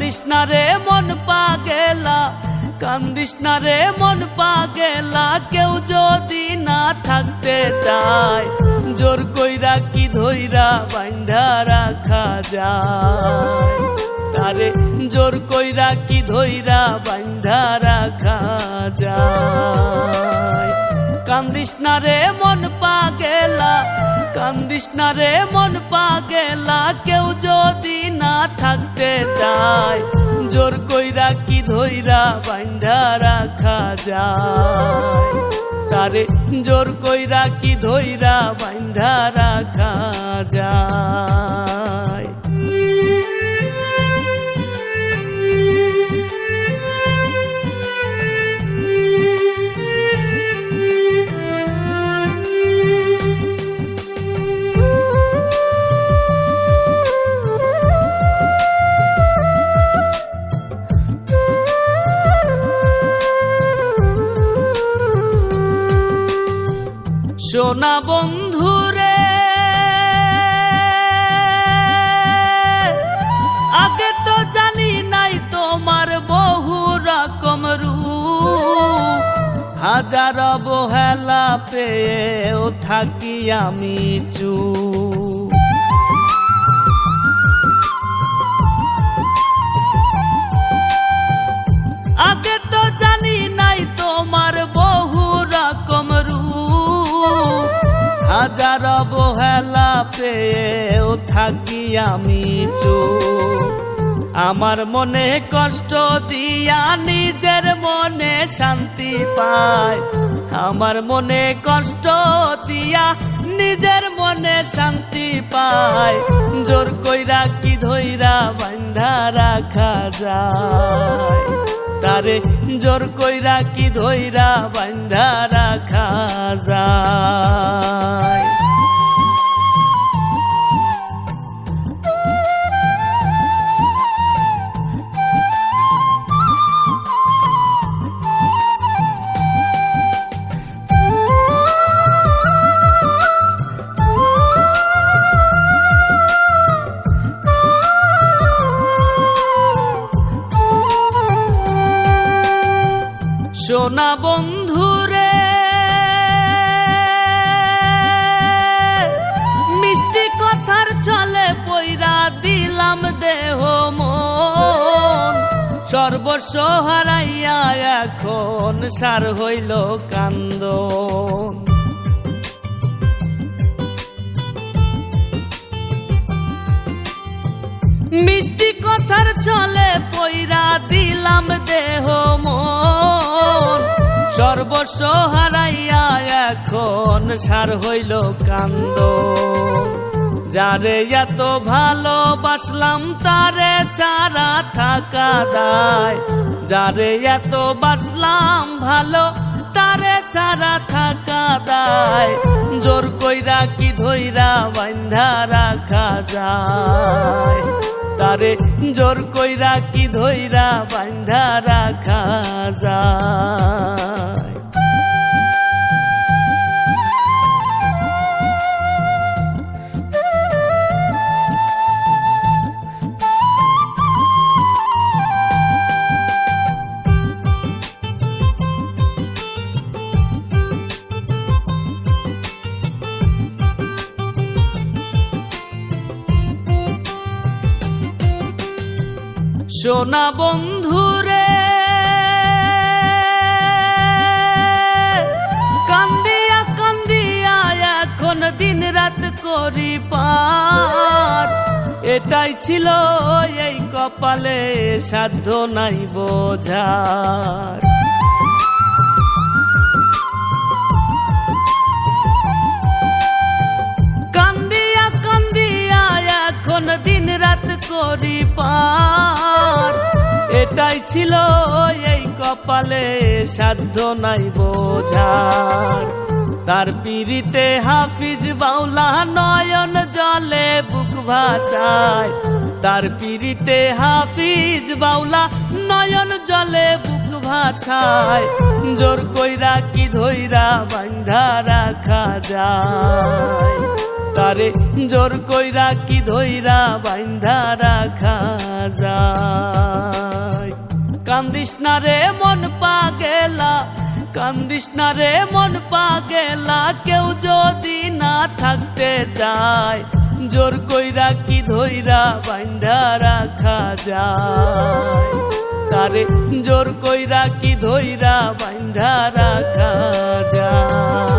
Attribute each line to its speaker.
Speaker 1: কান্দিস না রে মন পাগেলা, কান্দিস না রে মন পাগেলা, কেউ যদি না থাকতে চায় জোর কইরা কি ধইরা বাইন্ধা রাখা যায়, তারে জোর কইরা কি ধইরা বাইন্ধা রাখা যায়। কান্দিস না রে মন পাগেলা, কান্দিস না রে মন পাগেলা, কেউ যদি না থাকতে চায় জোর কইরা কি ধইরা বাইন্ধা রাখা যায়, তারে জোর কইরা কি ধইরা বাইন্ধা রাখা যায়। সোনা বন্ধুরে আগে তো জানি নাই তোমার বহু রকম রূপ, হাজার অবহেলা পেয়েও থাকি আমি চুপ। আগে তো জানি নাই তোমার বহু রকম রূপ, হাজার অবহেলা পেয়েও থাকি আমি চুপ। আমার মনে কষ্ট দিয়া নিজের মনে শান্তি পায়, আমার মনে কষ্ট দিয়া নিজের মনে শান্তি পায়, জোর কইরা কি ধইরা বাইন্ধা রাখা যায়, তারে জোর কইরা কি ধইরা বাইন্ধা রাখা যায়। সোনা বন্ধুরে মিষ্টি কথার ছলে পইরা দিলাম দেহ মন, সর্বস্ব হারাইয়া এখন সার হইল কান্দন। মিষ্টি কথার ছলে পইরা দিলাম দেহ মন, সর্বস্ব হারাইয়া এখন সার হইল কান্দন। যারে এত ভালোবাসলাম তারে ছাড়া থাকা দায়, যারে এত বাসলাম ভালো তারে ছাড়া থাকা দায়, জোর কইরা কি ধইরা বাইন্ধা রাখা যায়, তারে জোর কইরা কি ধইরা বাইন্ধা রাখা যায়। সোনা বন্ধুরে কান্দিয়া কান্দিয়া এখন দিন রাত করি পার, এটাই ছিল এই কপালে সাধ্য নাই বোঝার। কান্দিয়া কান্দিয়া এখন দিন রাত করি পার, এটাই ছিল এই কপালে সাধ্য নাই বোঝার। তার পিরিতে হাফিজ বাউলা নয়ন জলে বুক ভাসায়, তার পিরিতে হাফিজ বাউলা নয়ন জলে বুক ভাসায়, জোর কইরা কি ধইরা বাইন্ধা রাখা যায়, তারে জোর কইরা কি ধইরা বাইন্ধা রাখা যায়। কান্দিস না রে মন পাগেলা, কান্দিস না রে মন পাগেলা, কেউ যদি না থাকতে চায় জোর কইরা কি ধইরা বাইন্ধা রাখা যায়, তারে জোর কইরা কি ধইরা বাইন্ধা রাখা যায়।